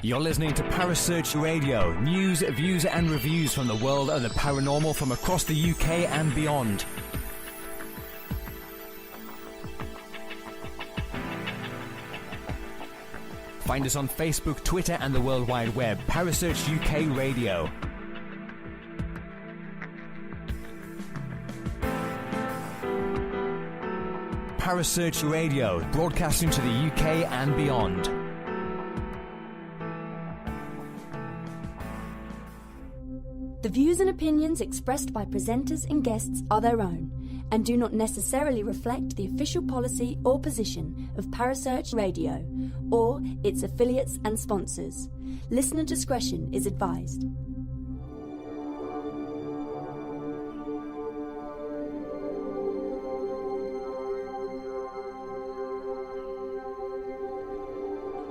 You're listening to Parasearch Radio, news, views and reviews from the world of the paranormal from across the UK and beyond. Find us on Facebook, Twitter and the World Wide Web. Parasearch UK Radio. Parasearch Radio, broadcasting to the UK and beyond. The views and opinions expressed by presenters and guests are their own and do not necessarily reflect the official policy or position of Parasearch Radio or its affiliates and sponsors. Listener discretion is advised.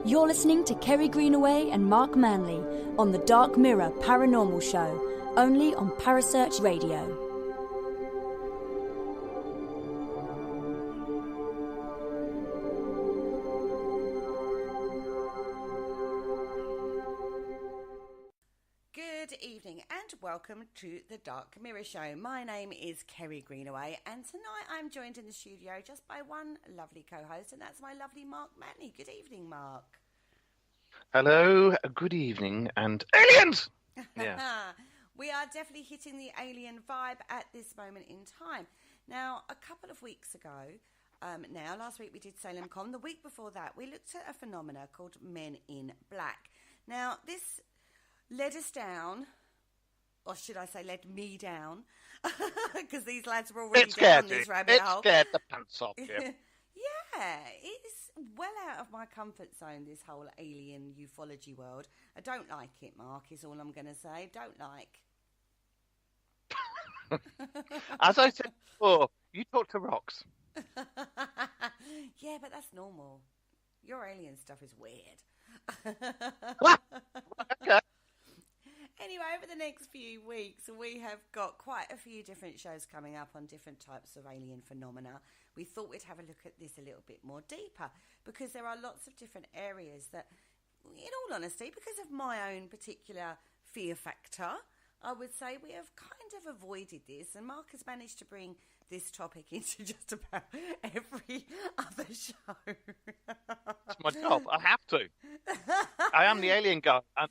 You're listening to Kerry Greenaway and Mark Manley on the Dark Mirror Paranormal Show, only on Parasearch Radio. Good evening and welcome to the Dark Mirror Show. My name is Kerry Greenaway and tonight I'm joined in the studio just by one lovely co-host, and that's my lovely Mark Manley. Good evening, Mark. Hello, good evening, and aliens! Yeah. We are definitely hitting the alien vibe at this moment in time. Now, a couple of weeks ago, last week we did Salem Con. The week before that, we looked at a phenomena called Men in Black. Now, this led us down, or should I say led me down, because these lads were already down this rabbit hole. It scared the pants off you. Yeah, it's well out of my comfort zone, this whole alien ufology world. I don't like it, Mark, is all I'm going to say. Don't like. As I said before, you talk to rocks. Yeah, but that's normal. Your alien stuff is weird. Okay. Anyway, over the next few weeks, we have got quite a few different shows coming up on different types of alien phenomena. We thought we'd have a look at this a little bit more deeper because there are lots of different areas that, in all honesty, because of my own particular fear factor, I would say we have kind of avoided this, and Mark has managed to bring this topic into just about every other show. It's my job. I have to. I am the alien guy, and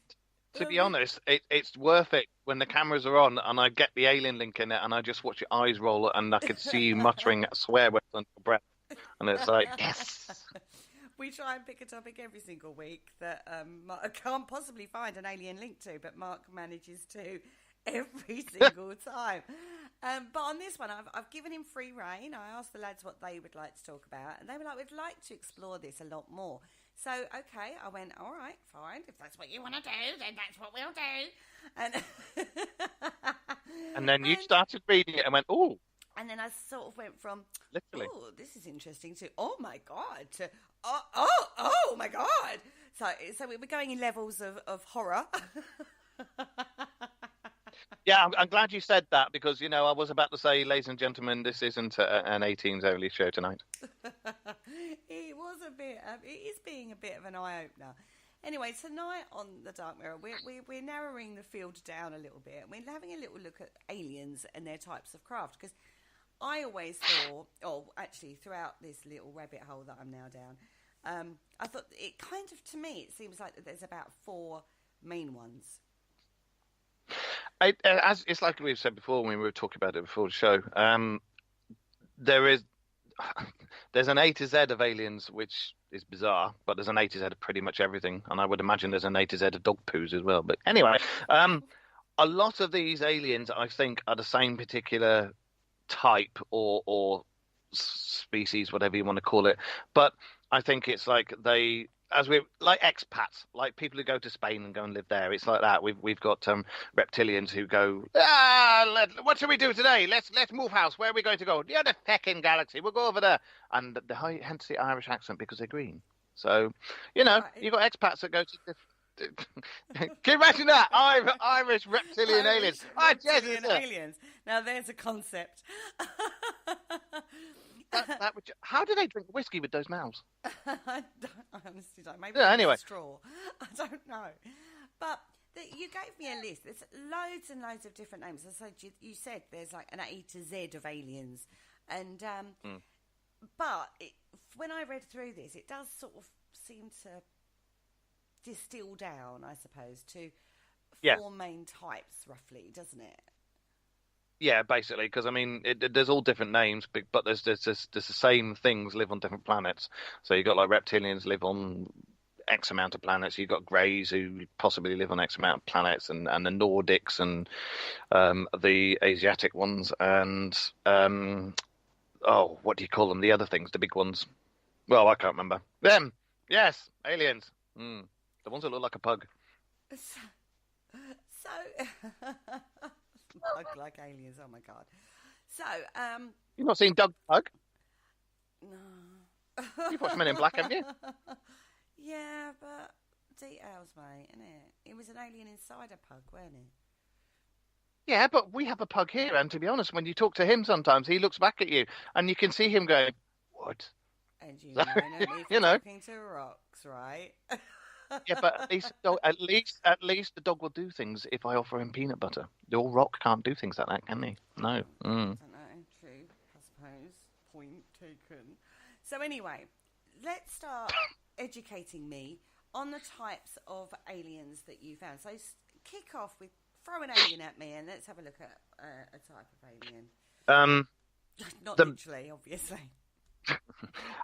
to be honest, it's worth it when the cameras are on and I get the alien link in it and I just watch your eyes roll and I can see you muttering swear words under your breath. And it's like, yes! We try and pick a topic every single week that I can't possibly find an alien link to, but Mark manages to every single time. But on this one, I've given him free rein. I asked the lads what they would like to talk about, and they were like, we'd like to explore this a lot more. So, okay, I went, all right, fine. If that's what you want to do, then that's what we'll do. And then you started reading it and went, ooh. And then I sort of went from, literally, oh, this is interesting, to, oh, my God, to, oh, my God. So we were going in levels of horror. Yeah, I'm glad you said that because, you know, I was about to say, ladies and gentlemen, this isn't an 18s only show tonight. It was a bit, it is being a bit of an eye-opener. Anyway, tonight on The Dark Mirror, we're narrowing the field down a little bit. We're having a little look at aliens and their types of craft, because I always thought, actually throughout this little rabbit hole that I'm now down, I thought it kind of, to me, it seems like that there's about 4 main ones. It's like we've said before when we were talking about it before the show. There's an A to Z of aliens, which is bizarre, but there's an A to Z of pretty much everything, and I would imagine there's an A to Z of dog poos as well. But anyway, a lot of these aliens, I think, are the same particular type or species, whatever you want to call it. But I think it's like they, as we like expats, like people who go to Spain and go and live there. It's like that. We've got reptilians who go, what should we do today? Let's move house. Where are we going to go? The other feckin' galaxy. We'll go over there. And hence the Irish accent, because they're green. So, you know, you've got expats that go to Can you imagine that? Irish reptilian aliens. Reptilian aliens. Now there's a concept. How do they drink whiskey with those mouths? I honestly don't. Maybe anyway. straw. I don't know. But you gave me a list. There's loads and loads of different names. So you said there's like an A to Z of aliens. And but when I read through this, it does sort of seem to distill down, I suppose, to four main types, roughly, doesn't it? Yeah, basically, because I mean, there's all different names, but there's the same things live on different planets. So you've got like reptilians live on X amount of planets. You've got greys who possibly live on X amount of planets, and the Nordics and the Asiatic ones, and what do you call them? The other things, the big ones. Well, I can't remember them. Yes, aliens. The ones that look like a pug. So like aliens. Oh my god. So you've not seen Doug Pug? No. You've watched Men in Black, haven't you? Yeah, but details, mate, innit? It was an alien inside a pug, weren't it? Yeah, but we have a pug here, and to be honest, when you talk to him sometimes, he looks back at you, and you can see him going, "What?" And you know, talking to rocks, right? Yeah, but at least the dog will do things if I offer him peanut butter. Your rock can't do things like that, can he? No. I don't know. True, I suppose. Point taken. So anyway, let's start educating me on the types of aliens that you found. So kick off with throw an alien at me, and let's have a look at a type of alien. Not literally, obviously.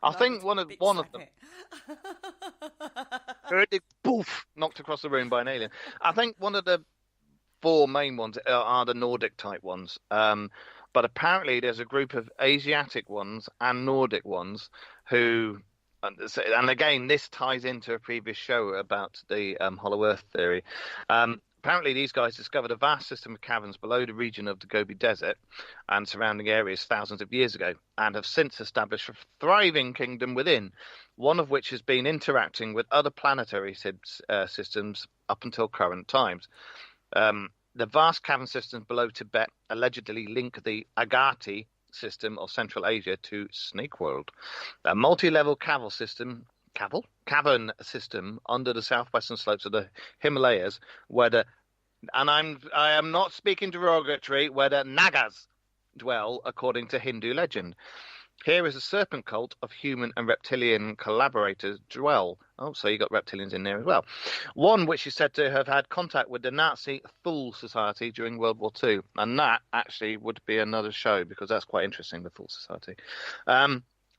I think one of them. Poof! Knocked across the room by an alien. I think one of the four main ones are the Nordic type ones. But apparently there's a group of Asiatic ones and Nordic ones who, and again, this ties into a previous show about the Hollow Earth theory. Apparently, these guys discovered a vast system of caverns below the region of the Gobi Desert and surrounding areas thousands of years ago, and have since established a thriving kingdom within, one of which has been interacting with other planetary systems up until current times. The vast cavern systems below Tibet allegedly link the Agati system of Central Asia to Snake World, a multi-level cavern system under the southwestern slopes of the Himalayas, where I am not speaking derogatory, where the Nagas dwell, according to Hindu legend. Here is a serpent cult of human and reptilian collaborators dwell. Oh, so you got reptilians in there as well. One which is said to have had contact with the Nazi Thule Society during World War II. And that actually would be another show, because that's quite interesting, the Thule Society.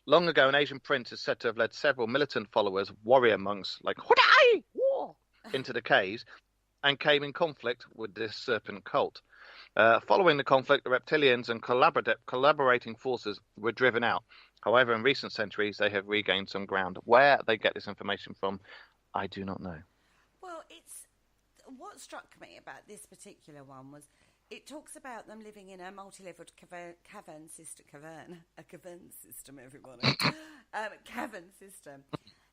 Long ago, an Asian prince is said to have led several militant followers, warrior monks like Hudai, war, into the caves and came in conflict with this serpent cult. Following the conflict, the reptilians and collaborating forces were driven out. However, in recent centuries, they have regained some ground. Where they get this information from, I do not know. Well, what struck me about this particular one was it talks about them living in a multi-leveled cavern system, everybody. Cavern system.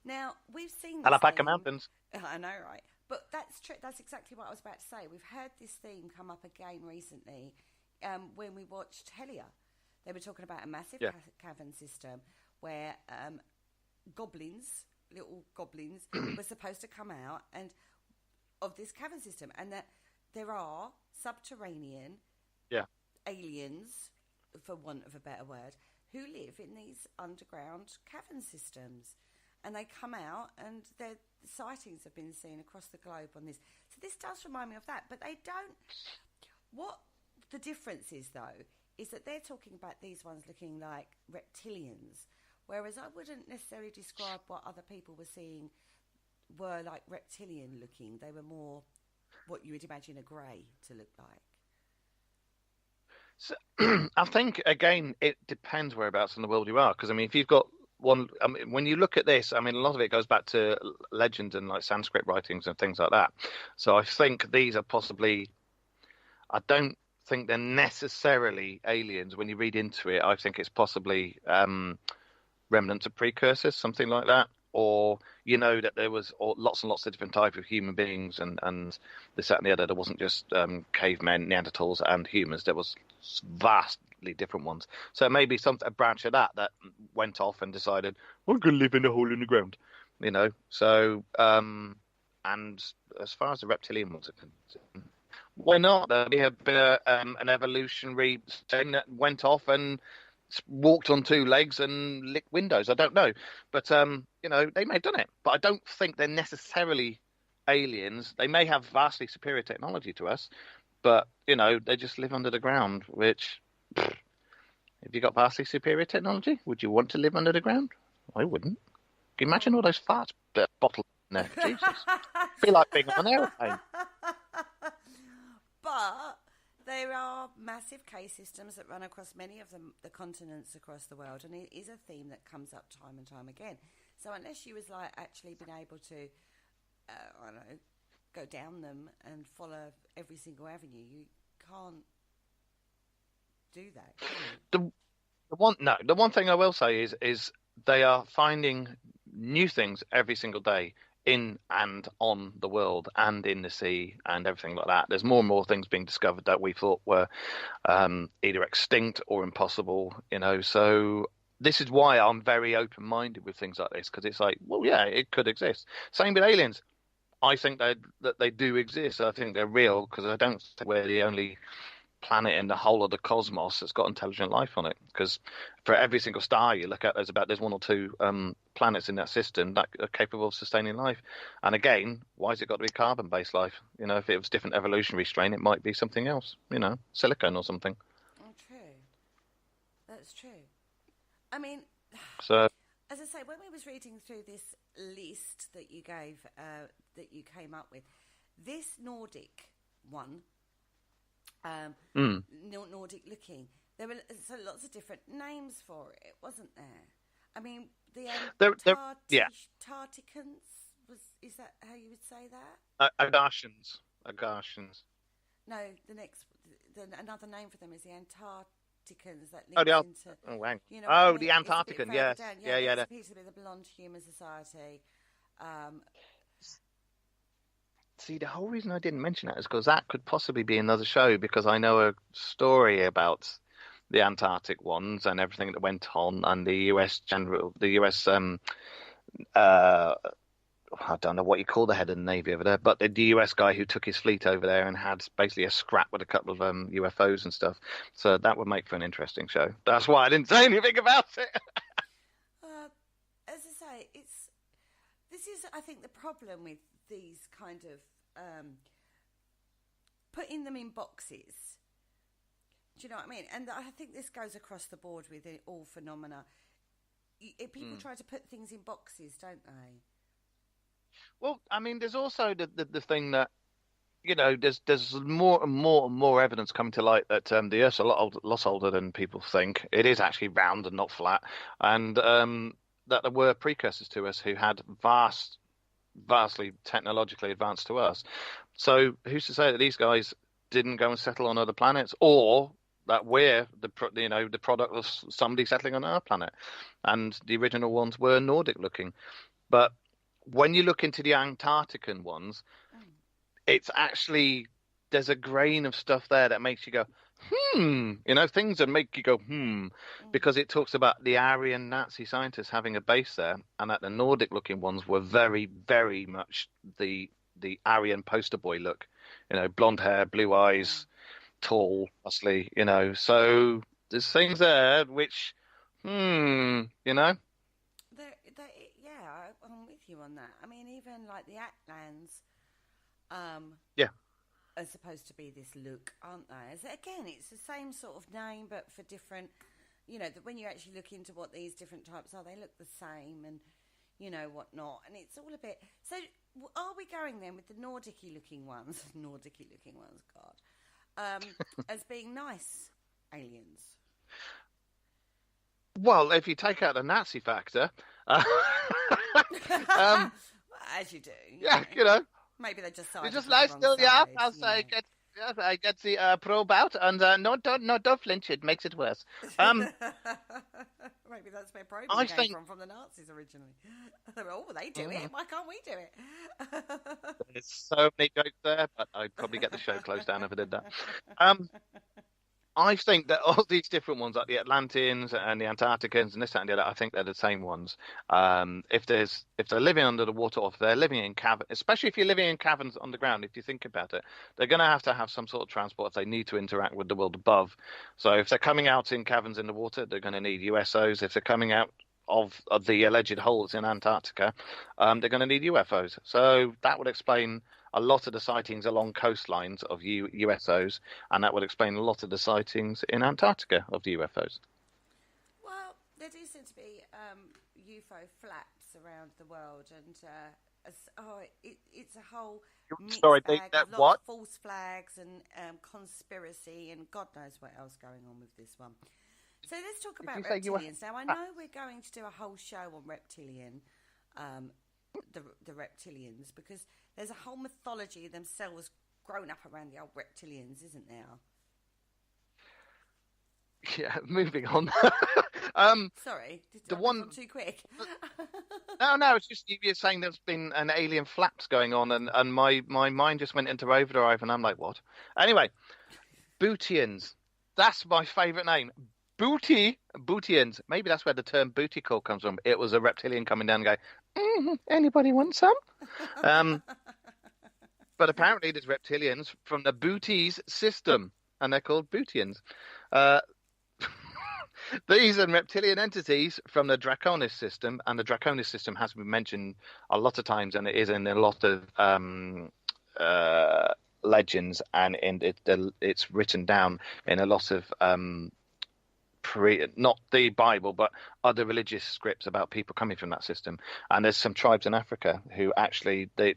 Now, we've seen this Alpaca Mountains. I know, right? But that's true. That's exactly what I was about to say. We've heard this theme come up again recently when we watched Helia. They were talking about a massive cavern system where little goblins, were supposed to come out of this cavern system, and that there are subterranean aliens, for want of a better word, who live in these underground cavern systems. And they come out, and their sightings have been seen across the globe on this. So this does remind me of that, but they don't. What the difference is, though, is that they're talking about these ones looking like reptilians, whereas I wouldn't necessarily describe what other people were seeing were like reptilian looking. They were more what you would imagine a grey to look like. So, I think, again, it depends whereabouts in the world you are, because, I mean, if you've got one, I mean, when you look at this, I mean, a lot of it goes back to legends and like Sanskrit writings and things like that. So I think these are possibly, I don't think they're necessarily aliens. When you read into it, I think it's possibly remnants of precursors, something like that. or that there was lots and lots of different types of human beings, and this, that, and the other. There wasn't just cavemen, Neanderthals, and humans. There was vastly different ones. So maybe a branch of that went off and decided, I'm going to live in a hole in the ground, So, and as far as the reptilian ones are concerned, why not? There may have been an evolutionary thing that went off and walked on two legs and licked windows. I don't know, but they may have done it. But I don't think they're necessarily aliens. They may have vastly superior technology to us, but they just live under the ground. Which, if you got vastly superior technology, would you want to live under the ground? I wouldn't. Can you imagine all those fat bottles in there? Jesus, feel like being on an aeroplane. But there are massive cave systems that run across many of the continents across the world, and it is a theme that comes up time and time again. So unless you was actually been able to, I don't know, go down them and follow every single avenue, you can't do that. Can you? The one thing I will say is they are finding new things every single day in and on the world and in the sea and everything like that. There's more and more things being discovered that we thought were either extinct or impossible, So this is why I'm very open-minded with things like this, because it's like, well, yeah, it could exist. Same with aliens. I think that they do exist. I think they're real, because I don't think we're the only planet in the whole of the cosmos that's got intelligent life on it, because for every single star you look at, there's one or two planets in that system that are capable of sustaining life. And again, why has it got to be carbon-based life? If it was different evolutionary strain, it might be something else, silicone or something. Oh, true. That's true. I mean, so as I say, when we was reading through this list that you gave, that you came up with, this Nordic one, Nordic looking, there were lots of different names for it, wasn't there? I mean, the Tarticans, is that how you would say that? Agarshans. No, another name for them is the Antarcticans. That links into, the Antarctican, yes. Yeah. That appears to be the Blonde Human Society. See, the whole reason I didn't mention that is because that could possibly be another show, because I know a story about the Antarctic ones and everything that went on, and the US I don't know what you call the head of the Navy over there, but the US guy who took his fleet over there and had basically a scrap with a couple of UFOs and stuff. So that would make for an interesting show. That's why I didn't say anything about it. As I say, this is, I think, the problem with these kind of putting them in boxes. Do you know what I mean? And I think this goes across the board with all phenomena. People try to put things in boxes, don't they? Well, I mean, there's also the thing that, there's more and more evidence coming to light that the Earth's a lot older than people think. It is actually round and not flat, and that there were precursors to us who had vastly technologically advanced to us. So who's to say that these guys didn't go and settle on other planets, or that we're the product of somebody settling on our planet, and the original ones were Nordic looking. But when you look into the Antarctican ones, it's actually, there's a grain of stuff there that makes you go, things that make you go, because it talks about the Aryan Nazi scientists having a base there, and that the Nordic looking ones were very, very much the Aryan poster boy look, blonde hair, blue eyes, tall, muscly, so there's things there which, I'm with you on that. I mean, even like the Atlans, are supposed to be this look, aren't they? Again, it's the same sort of name, but for different, when you actually look into what these different types are, they look the same and, whatnot. And it's all a bit... So are we going then with the Nordic-y looking ones, God, as being nice aliens? Well, if you take out the Nazi factor... as you do. Yeah, Maybe they just you just lie still, yeah, I'll take it. Yes, I get the probe out, and no, don't flinch. It makes it worse. Maybe that's where probing I came think from the Nazis originally. Oh, they do it. Why can't we do it? there's so many jokes there, but I'd probably get the show closed down if I did that. Um, I think that all these different ones, like the Atlanteans and the Antarcticans and this that, and the other, I think they're the same ones. If they're living under the water, or if they're living in caverns, especially if you're living in caverns underground, if you think about it, they're going to have some sort of transport if they need to interact with the world above. So if they're coming out in caverns in the water, they're going to need USOs. If they're coming out of the alleged holes in Antarctica, they're going to need UFOs. So that would explain a lot of the sightings along coastlines of USOs, and that would explain a lot of the sightings in Antarctica of the UFOs. Well, there do seem to be UFO flaps around the world, and it's a whole mixed bag of lots of false flags and conspiracy, and God knows what else going on with this one. So let's talk about reptilians. Now, I know we're going to do a whole show on reptilian, the reptilians, because there's a whole mythology themselves grown up around the old reptilians, isn't there? Yeah, moving on. Sorry, did I go too quick? No, it's just you're saying there's been an alien flaps going on, and my mind just went into overdrive, and I'm like, what? Anyway, Bootians. That's my favourite name. Bootians. Maybe that's where the term booty call comes from. It was a reptilian coming down and going, anybody want some? But apparently there's reptilians from the Booties system, and they're called Bootians. These are reptilian entities from the Draconis system, and the Draconis system has been mentioned a lot of times, and it is in a lot of legends, and it's written down in a lot of not the Bible, but other religious scripts about people coming from that system. And there's some tribes in Africa who actually they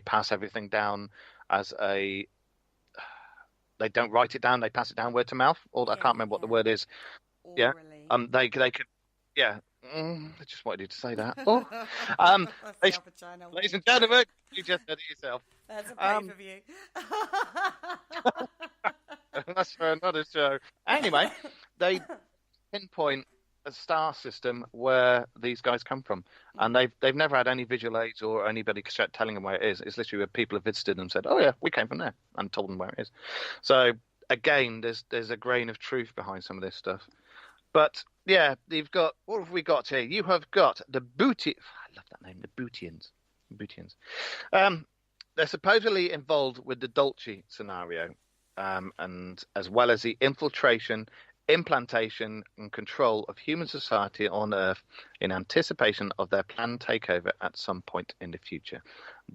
pass everything down as they don't write it down, they pass it down word to mouth. I can't remember what the word is. Orally. They could. I just wanted you to say that. Ladies and gentlemen, you just said it yourself. That's a pay-per-view. That's for another show. Anyway, they pinpoint a star system where these guys come from, and they've never had any visual aids or anybody telling them where it is. It's literally where people have visited and said, "Oh yeah, we came from there," and told them where it is. So again, there's a grain of truth behind some of this stuff. But yeah, you've got, what have we got here? You have got the Booty. I love that name, the Bootians. They're supposedly involved with the Dulce scenario, and as well as the infiltration, implantation, and control of human society on Earth in anticipation of their planned takeover at some point in the future.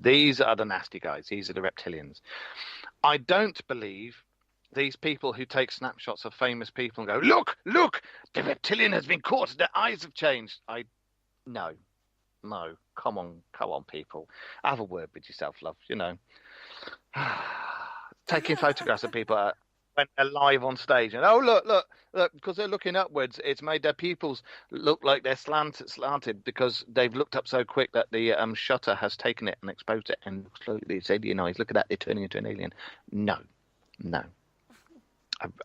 These are the nasty guys. These are the reptilians. I don't believe these people who take snapshots of famous people and go, look, the reptilian has been caught, their eyes have changed. No, come on, people. Have a word with yourself, love, Taking photographs of people when they're live on stage, and look, because they're looking upwards, it's made their pupils look like they're slanted because they've looked up so quick that the shutter has taken it and exposed it, and looks like these alien eyes. Look at that, they're turning into an alien. No.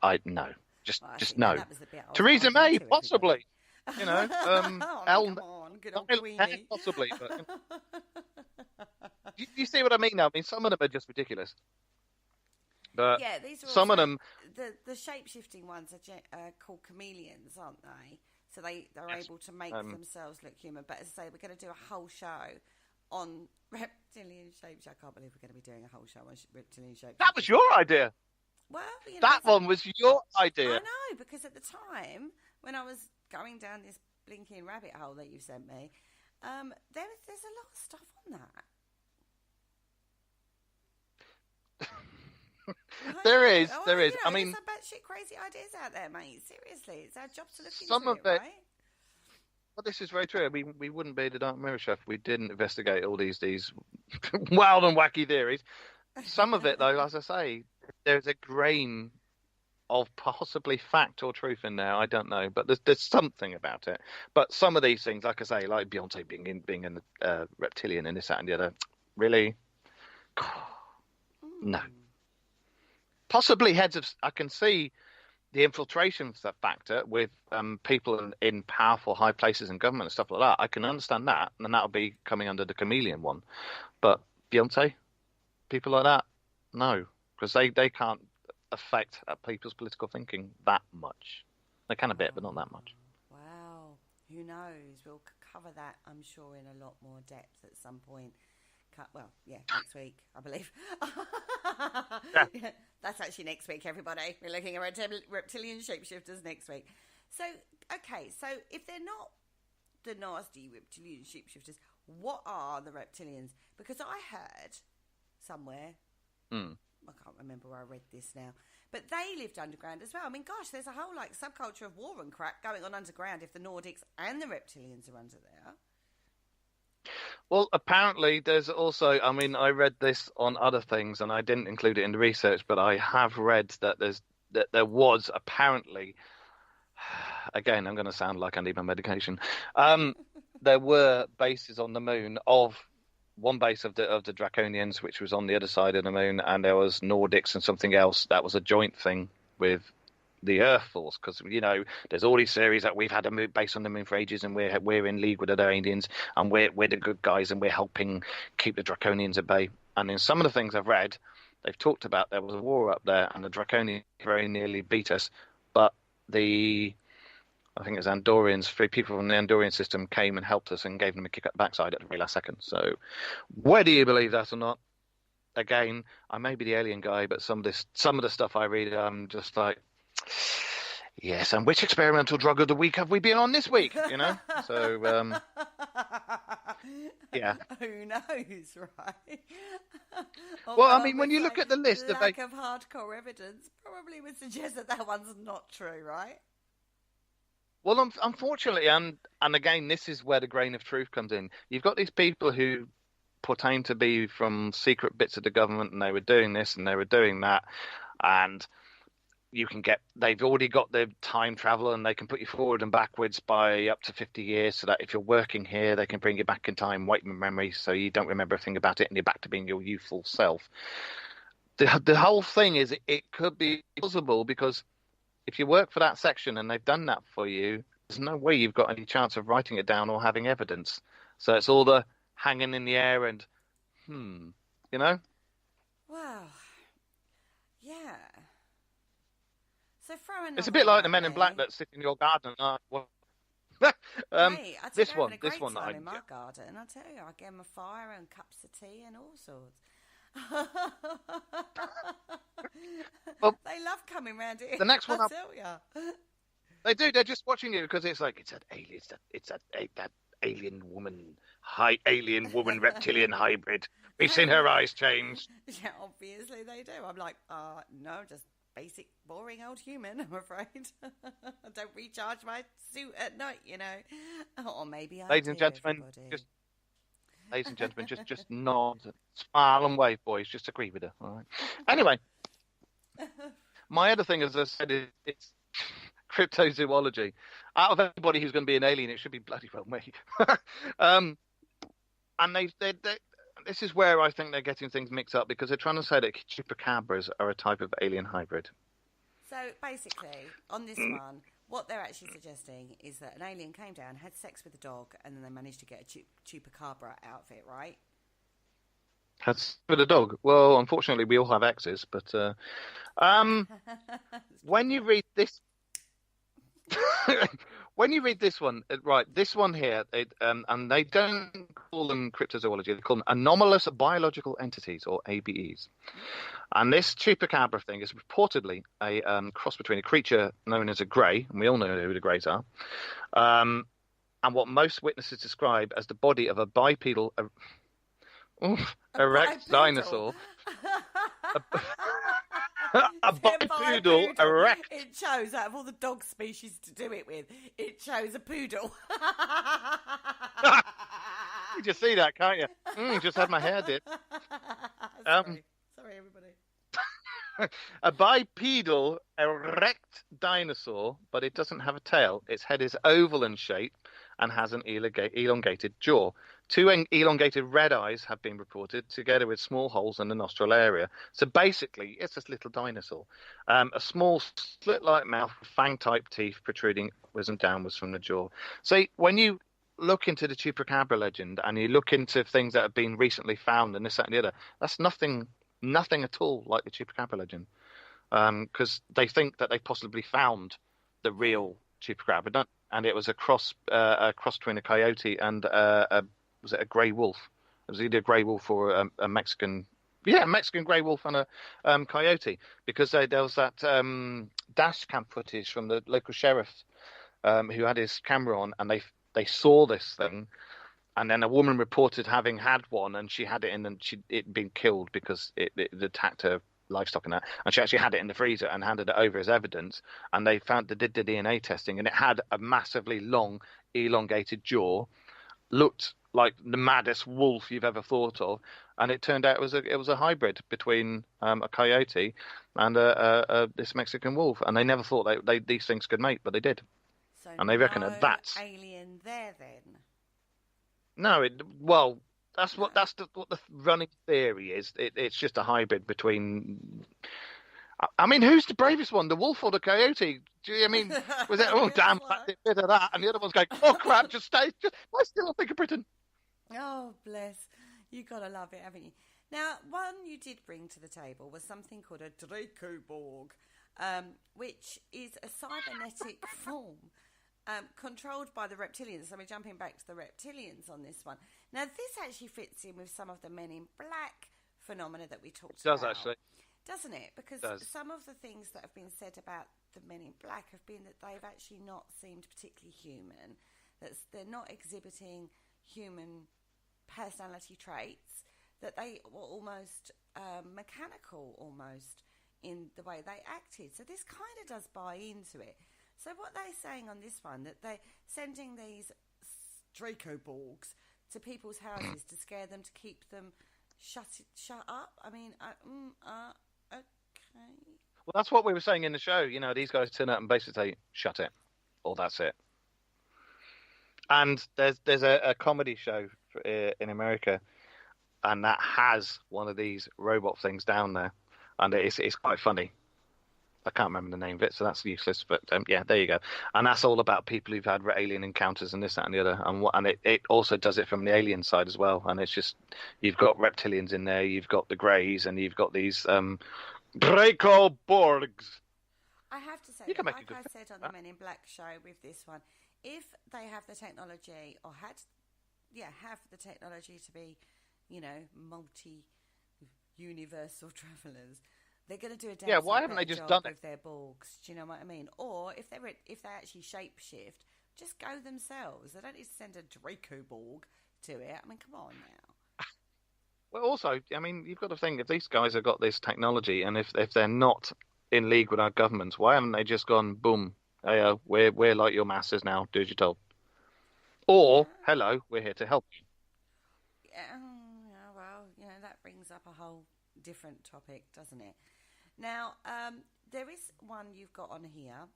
I no, just no. Theresa May, possibly. Come on, good old Queenie. Possibly. But, you see what I mean now? I mean, some of them are just ridiculous. But yeah, these are some of them. The shape-shifting ones are called chameleons, aren't they? So they're able to make themselves look human. But as I say, we're going to do a whole show on reptilian shapes. I can't believe we're going to be doing a whole show on reptilian shapes. That was your idea. Well, that one was your idea. I know, because at the time when I was going down this blinking rabbit hole that you sent me, there's a lot of stuff on that. There is. I mean, there's some batshit crazy ideas out there, mate. Seriously, it's our job to look into some of it, right? Well, this is very true. I mean, we wouldn't be the Dark Mirror Show if we didn't investigate all these wild and wacky theories. Some of it, though, as I say, there's a grain of possibly fact or truth in there. I don't know, but there's something about it. But some of these things, like I say, like Beyonce being in the reptilian and this, that, and the other, really, no. possibly heads of. I can see the infiltration factor with people in powerful high places in government and stuff like that. I can understand that, and that'll be coming under the chameleon one. But Beyonce, people like that, no, because they can't affect people's political thinking that much. They can a bit, but not that much. Wow, who knows? We'll cover that, I'm sure, in a lot more depth at some point. Well, yeah, next week, I believe. Yeah, that's actually next week, everybody. We're looking at reptilian shapeshifters next week. So, okay, so if they're not the nasty reptilian shapeshifters, what are the reptilians? Because I heard somewhere, I can't remember where I read this now, but they lived underground as well. I mean, gosh, there's a whole subculture of war and crap going on underground if the Nordics and the reptilians are under there. Well, apparently there's also, I mean, I read this on other things and I didn't include it in the research, but I have read that there was apparently, again, I'm going to sound like I need my medication. There were bases on the moon of one base of the Draconians, which was on the other side of the moon, and there was Nordics and something else that was a joint thing with the Earth Force, because there's all these theories that we've had a base on the moon for ages, and we're in league with other aliens, and we're the good guys, and we're helping keep the Draconians at bay. And in some of the things I've read, they've talked about there was a war up there, and the Draconians very nearly beat us, but I think it was Andorians, 3 people from the Andorian system came and helped us and gave them a kick at the backside at the very last second. So whether you believe that or not, again, I may be the alien guy, but some of the stuff I read, I'm just like, yes, and which experimental drug of the week have we been on this week? So yeah. Who knows, right? Well, I mean, when you look at the list of lack of hardcore evidence probably would suggest that one's not true, right? Well, unfortunately, and again, this is where the grain of truth comes in. You've got these people who pertain to be from secret bits of the government, and they were doing this and they were doing that, and they've already got the time travel, and they can put you forward and backwards by up to 50 years, so that if you're working here, they can bring you back in time, wipe your memory, so you don't remember a thing about it, and you're back to being your youthful self. The whole thing is, it could be plausible, because if you work for that section and they've done that for you, there's no way you've got any chance of writing it down or having evidence. So it's all the hanging in the air and, Wow. Yeah. So it's a bit like the Men in Black that sit in your garden. Mate, this one in my garden. I tell you, I get them a fire and cups of tea and all sorts. Well, they love coming round here. The next one, I tell you, they do. They're just watching you because it's like that alien woman, reptilian hybrid. We've seen her eyes change. Yeah, obviously they do. I'm like, no, just basic, boring old human. I'm afraid. I don't recharge my suit at night, or maybe I. Ladies and gentlemen, just nod, smile and wave, boys. Just agree with her. All right. Anyway, my other thing, as I said, is it's cryptozoology. Out of everybody who's going to be an alien, it should be bloody well me. And they this is where I think they're getting things mixed up, because they're trying to say that chupacabras are a type of alien hybrid. So basically, on this one, what they're actually suggesting is that an alien came down, had sex with a dog, and then they managed to get a chupacabra out of it, right? Had sex with a dog? Well, unfortunately, we all have exes, but when you read this... When you read this one, right, this one here, and they don't call them cryptozoology, they call them anomalous biological entities, or ABEs. And this chupacabra thing is reportedly a cross between a creature known as a grey, and we all know who the greys are, and what most witnesses describe as the body of a bipedal erect dinosaur. A bipoodle erect. It chose, out of all the dog species to do it with, it chose a poodle. You just see that, can't you? Just had my hair did. Sorry, everybody. A bipedal erect dinosaur, but it doesn't have a tail. Its head is oval in shape, and has an elongated jaw. Two elongated red eyes have been reported, together with small holes in the nostril area. So basically, it's this little dinosaur. A small slit-like mouth with fang-type teeth protruding upwards and downwards from the jaw. So when you look into the Chupacabra legend and you look into things that have been recently found and this, that, and the other, that's nothing at all like the Chupacabra legend. Because they think that they possibly found the real Chupacabra, and it was a cross between a coyote and was it a grey wolf? It was either a grey wolf or a Mexican, Mexican grey wolf and a coyote, because there was that dash cam footage from the local sheriff who had his camera on, and they saw this thing, and then a woman reported having had one, and she had it in, and it'd been killed because it attacked her livestock and that, and she actually had it in the freezer and handed it over as evidence, and they did the DNA testing, and it had a massively long elongated jaw, looked like the maddest wolf you've ever thought of, and it turned out it was a hybrid between a coyote and this Mexican wolf, and they never thought these things could mate, but they did. So and they reckon no that's alien there then. No, that's what the running theory is. It's just a hybrid between. I mean, who's the bravest one, the wolf or the coyote? Was it? Oh, damn, like... bit of that, and the other one's going, oh crap, just stay. I still think of Britain. Oh bless, you gotta love it, haven't you? Now, one you did bring to the table was something called a Dracoborg, which is a cybernetic form. Controlled by the reptilians. So we're jumping back to the reptilians on this one. Now, this actually fits in with some of the Men in Black phenomena that we talked about. It does, actually. Doesn't it? Because some of the things that have been said about the Men in Black have been that they've actually not seemed particularly human, that they're not exhibiting human personality traits, that they were almost mechanical almost in the way they acted. So this kind of does buy into it. So what they're saying on this one, that they're sending these Dracoborgs to people's houses to scare them, to keep them shut up. I mean, okay. Well, that's what we were saying in the show. These guys turn up and basically say, shut it, or that's it. And there's a comedy show in America, and that has one of these robot things down there, and it's quite funny. I can't remember the name of it, so that's useless. But yeah, there you go. And that's all about people who've had alien encounters and this, that, and the other. And it also does it from the alien side as well. And it's just, you've got reptilians in there, you've got the Greys, and you've got these Dracoborgs. I have to say, like I said on the Men in Black show with this one, if they have the technology, or have the technology to be, multi-universal travellers, they're going to do a damn why haven't they just job done it with their Borgs? Do you know what I mean? Or if they actually shapeshift, just go themselves. They don't need to send a Dracoborg to it. I mean, come on now. Well, also, I mean, you've got to think, if these guys have got this technology, and if they're not in league with our governments, why haven't they just gone, boom, hey, we're like your masters now, do as you're told? Or, hello, we're here to help you. Yeah, well, that brings up a whole different topic, doesn't it? Now, there is one you've got on here,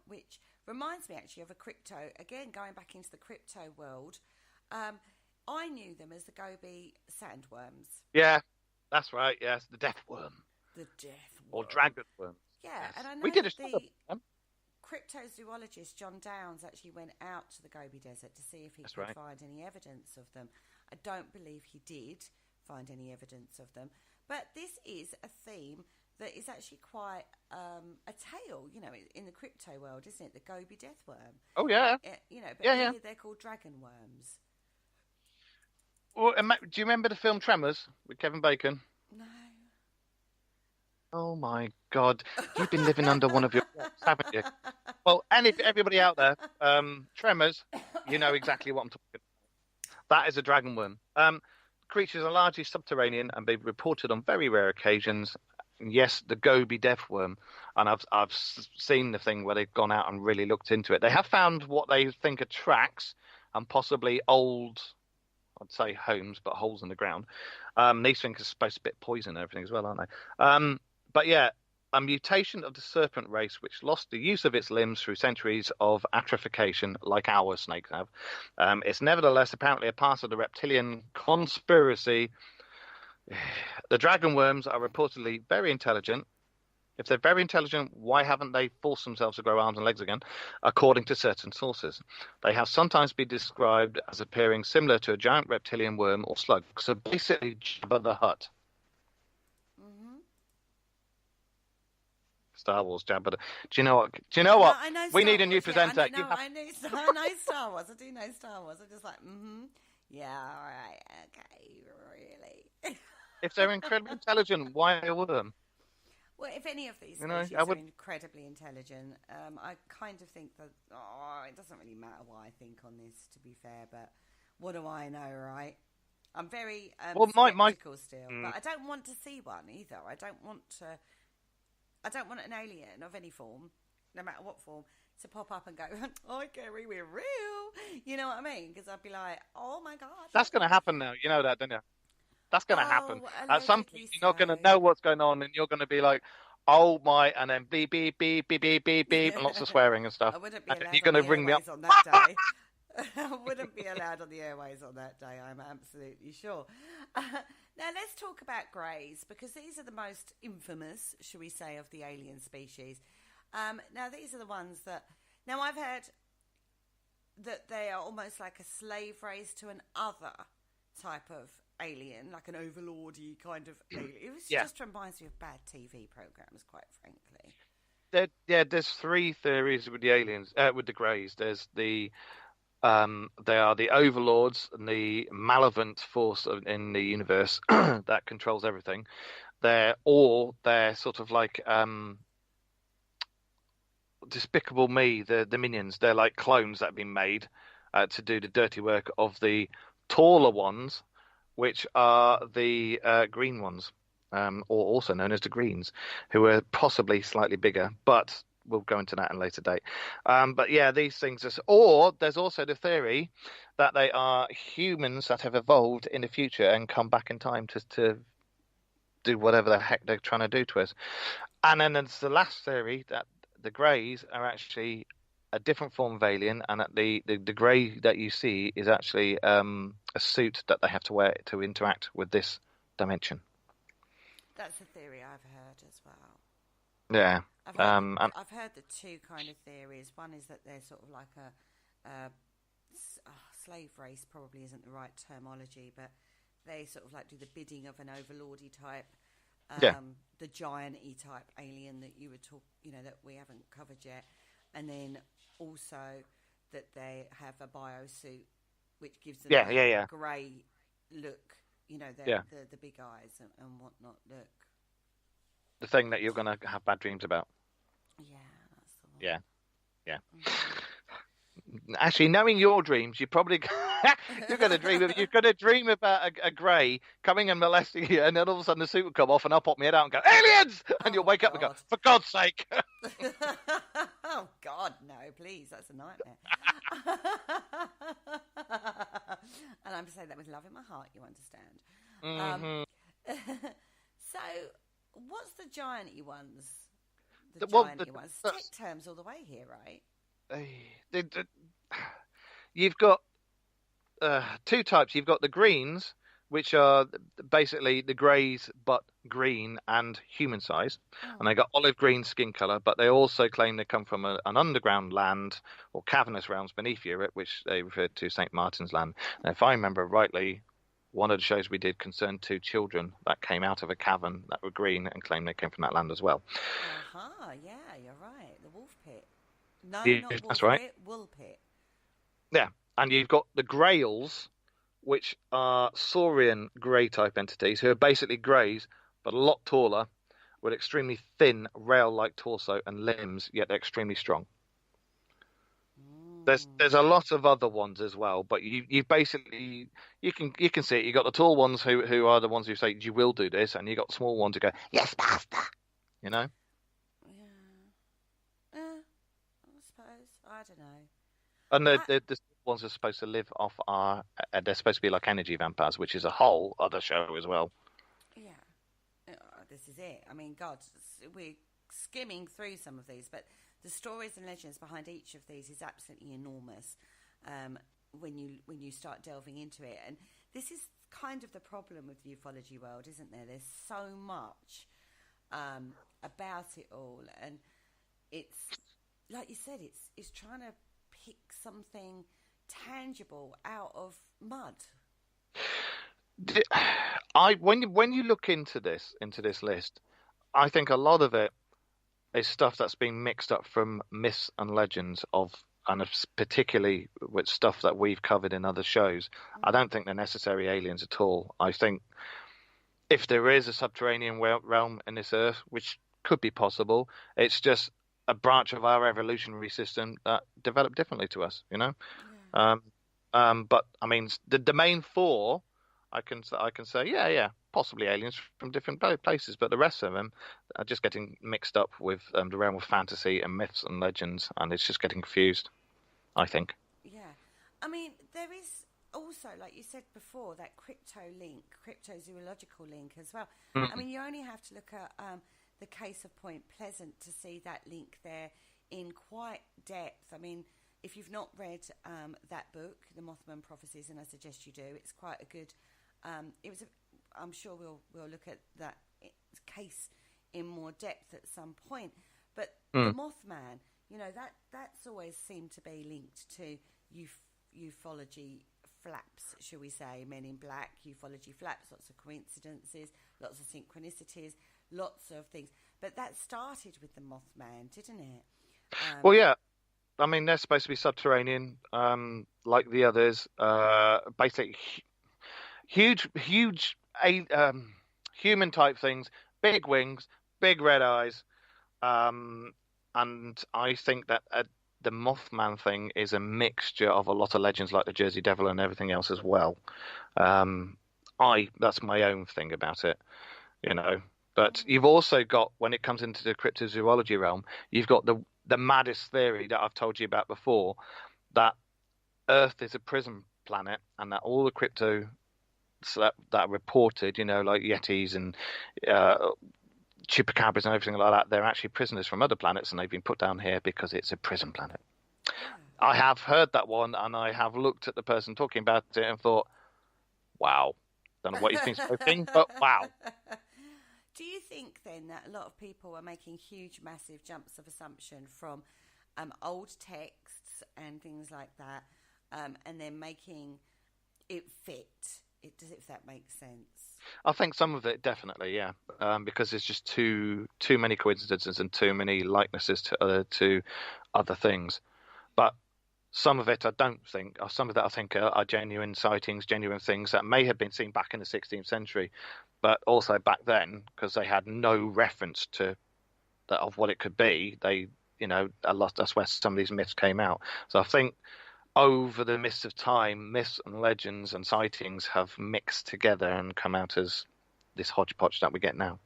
which reminds me actually of a crypto, again, going back into the crypto world. I knew them as the Gobi sandworms. Yeah, that's right, yes, the death worm. The death worm. Or dragon worm. Yeah, yes. And I know we did the cryptozoologist John Downs actually went out to the Gobi Desert to see if he could find any evidence of them. I don't believe he did find any evidence of them. But this is a theme that is actually quite a tale, in the crypto world, isn't it? The Gobi death worm. Oh, yeah. But they're called dragon worms. Well, do you remember the film Tremors with Kevin Bacon? No. Oh, my God. You've been living under one of your rocks, haven't you? Well, everybody out there, Tremors, you know exactly what I'm talking about. That is a dragon worm. Creatures are largely subterranean and they've reported on very rare occasions. Yes, the Gobi death worm, and I've seen the thing where they've gone out and really looked into it. They have found what they think are tracks and possibly old, I'd say homes, but holes in the ground. These things are supposed to be poison and everything as well, aren't they? But yeah, a mutation of the serpent race which lost the use of its limbs through centuries of atrophication, like our snakes have. It's nevertheless apparently a part of the reptilian conspiracy. The dragon worms are reportedly very intelligent. If they're very intelligent, why haven't they forced themselves to grow arms and legs again, according to certain sources? They have sometimes been described as appearing similar to a giant reptilian worm or slug. So basically, Jabba the Hutt. Mm-hmm. Star Wars, Jabba the... Do you know what? I know We Star need a new Wars, presenter. Yeah, I know Star Wars. I do know Star Wars. I'm just like, yeah, all right, okay, really. If they're incredibly intelligent, why a worm? Well, if any of these You know, species are incredibly intelligent, I kind of think that, it doesn't really matter what I think on this, to be fair, but what do I know, right? I'm very skeptical still, but I don't want to see one either. I don't want an alien of any form, no matter what form, to pop up and go, "Oh, Gary, we're real." You know what I mean? Because I'd be like, "Oh my god." That's going to happen now. You know that, don't you? That's going to happen. At some point, you're not going to so. know what's going on, and you're going to be like, "Oh my!" and then beep beep beep beep beep beep beep, and lots of swearing and stuff. I wouldn't be allowed you're going to ring me up on that day. I wouldn't be allowed on the airways on that day. I'm absolutely sure. Now let's talk about greys, because these are the most infamous, shall we say, of the alien species. Now these are the ones that. Now I've heard that they are almost like a slave race to an other type of alien, like an overlordy kind of alien. It just reminds me of bad TV programs, quite frankly. There's three theories with the aliens, with the greys. There's the they are the overlords and the malevolent force in the universe that controls everything. They're sort of like Despicable Me, the minions. They're like clones that have been made to do the dirty work of the taller ones, which are the green ones, or also known as the greens, who are possibly slightly bigger, but we'll go into that at a later date. But yeah, these things or there's also the theory that they are humans that have evolved in the future and come back in time to do whatever the heck they're trying to do to us. And then there's the last theory that the greys are actually a different form of alien, and that the grey that you see is actually a suit that they have to wear to interact with this dimension. That's a theory I've heard as well. Yeah. I've heard the two kind of theories. One is that they're sort of like a slave race, probably isn't the right terminology, but they sort of like do the bidding of an overlordy type, the giant-y type alien that you would talk, that we haven't covered yet, and then also that they have a biosuit which gives them a grey look, the big eyes and whatnot look. The thing that you're going to have bad dreams about. Yeah, that's the one. Yeah. Mm-hmm. Actually, knowing your dreams, you're probably you're going to dream about a grey coming and molesting you, and then all of a sudden the suit will come off, and I'll pop my head out and go, "Aliens!" And you'll wake up and go, "For God's sake!" Oh God, no! Please, that's a nightmare. And I'm saying that with love in my heart. You understand? Mm-hmm. So, what's the giant-y ones? The giant-y ones. Tech terms all the way here, right? You've got two types. You've got the greens, which are basically the greys but green and human size, and they got olive green skin color, but they also claim they come from an underground land or cavernous realms beneath Europe, which they refer to St. Martin's Land. And if I remember rightly, one of the shows we did concerned two children that came out of a cavern that were green and claimed they came from that land as well. Yeah, you're right. The wolf pit. No, not wolf that's right. Pit, wool pit. Yeah, and you've got the Grails, which are saurian grey type entities who are basically greys, but a lot taller, with extremely thin rail-like torso and limbs, yet they're extremely strong. There's a lot of other ones as well, but you basically you can see it. You got the tall ones who are the ones who say you will do this, and you got small ones who go yes, master. You know. Yeah. I suppose I don't know. And the ones are supposed to live off they're supposed to be like energy vampires, which is a whole other show as well. Yeah. This is it. I mean, God, skimming through some of these, but the stories and legends behind each of these is absolutely enormous when you start delving into it. And this is kind of the problem with the ufology world, isn't there? There's so much about it all, and it's like you said, it's trying to pick something tangible out of mud. When you look into this list, I think a lot of it is stuff that's being mixed up from myths and legends and particularly with stuff that we've covered in other shows. I don't think they're necessary aliens at all. I think if there is a subterranean realm in this earth, which could be possible, it's just a branch of our evolutionary system that developed differently to us, you know. Yeah. But I mean, the main four, I can say, yeah, possibly aliens from different places, but the rest of them are just getting mixed up with the realm of fantasy and myths and legends, and it's just getting confused, I think. Yeah, I mean, there is also, like you said before, that cryptozoological link as well. I mean, you only have to look at the case of Point Pleasant to see that link there in quite depth. I mean, if you've not read that book, The Mothman Prophecies, and I suggest you do, it's quite a good. I'm sure we'll look at that case in more depth at some point. But the Mothman, you know, that's always seemed to be linked to ufology flaps, shall we say, Men in Black, ufology flaps, lots of coincidences, lots of synchronicities, lots of things. But that started with the Mothman, didn't it? Well, yeah. I mean, they're supposed to be subterranean, like the others. Basically, huge, human type things, big wings, big red eyes, and I think that the Mothman thing is a mixture of a lot of legends like the Jersey Devil and everything else as well. That's my own thing about it, you know. But you've also got, when it comes into the cryptozoology realm, you've got the maddest theory that I've told you about before, that Earth is a prison planet and that all the crypto that are reported, you know, like Yetis and chupacabras and everything like that, they're actually prisoners from other planets and they've been put down here because it's a prison planet. I have heard that one, and I have looked at the person talking about it and thought, wow. Don't know what he's been smoking, but wow. Do you think then that a lot of people are making huge, massive jumps of assumption from old texts and things like that, and then making it fit? If that makes sense. I think some of it definitely, yeah, because there's just too many coincidences and too many likenesses to other things. But some of it I don't think, or some of that I think are genuine sightings, genuine things that may have been seen back in the 16th century, but also back then, because they had no reference to that of what it could be. They, you know, that's where some of these myths came out. So I think over the mists of time, myths and legends and sightings have mixed together and come out as this hodgepodge that we get now.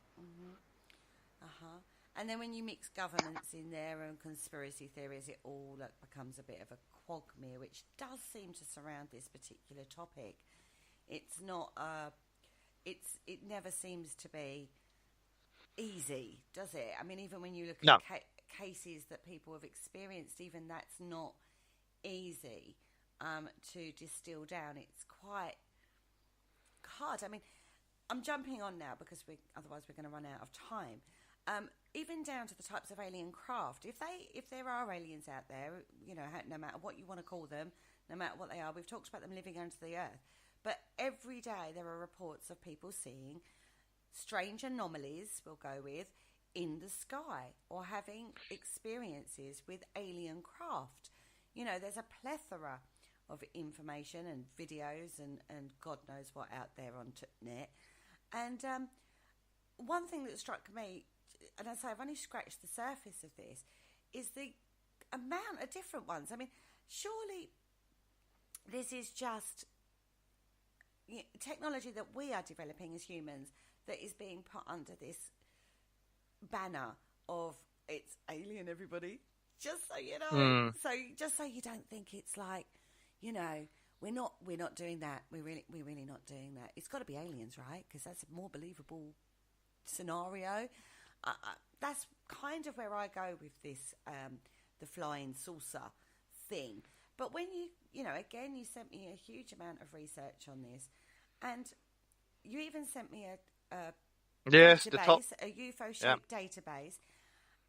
And then when you mix governments in there and conspiracy theories, it all becomes a bit of a quagmire, which does seem to surround this particular topic. It's not it never seems to be easy, does it? I mean, even when you look at cases that people have experienced, even that's not easy to distill down. It's quite hard. I mean, I'm jumping on now because otherwise we're going to run out of time. Even down to the types of alien craft. If there are aliens out there, you know, no matter what you want to call them, no matter what they are, we've talked about them living under the earth. But every day there are reports of people seeing strange anomalies, we'll go with, in the sky or having experiences with alien craft. You know, there's a plethora of information and videos and God knows what out there on net. And one thing that struck me, and I say I've only scratched the surface of this, is the amount of different ones. I mean, surely this is just technology that we are developing as humans that is being put under this banner of it's alien, everybody. Just so you know, so just so you don't think it's like, you know, we're not doing that. We're really not doing that. It's got to be aliens, right? Because that's a more believable scenario. That's kind of where I go with this, the flying saucer thing. But when again, you sent me a huge amount of research on this, and you even sent me a database, a UFO-shaped database,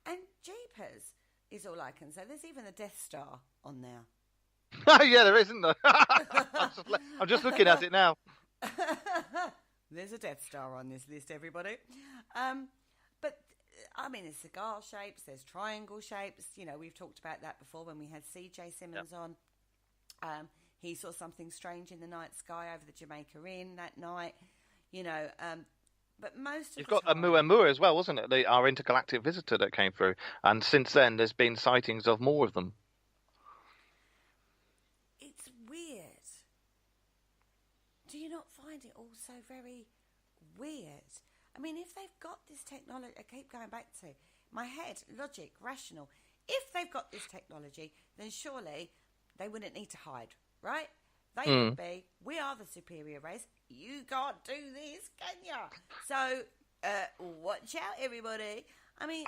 and jeepers is all I can say. There's even a Death Star on there. Yeah, there is, isn't there? I'm just looking at it now. There's a Death Star on this list, everybody. But, I mean, there's cigar shapes, there's triangle shapes. We've talked about that before when we had C.J. Simmons on. He saw something strange in the night sky over the Jamaica Inn that night. But most of You've got Oumuamua as well, wasn't it? Our intergalactic visitor that came through. And since then, there's been sightings of more of them. It's weird. Do you not find it all so very weird? I mean, if they've got this technology, I keep going back to my head, logic, rational. If they've got this technology, then surely they wouldn't need to hide, right? They would be, we are the superior race. You can't do this, can ya? So, watch out, everybody. I mean,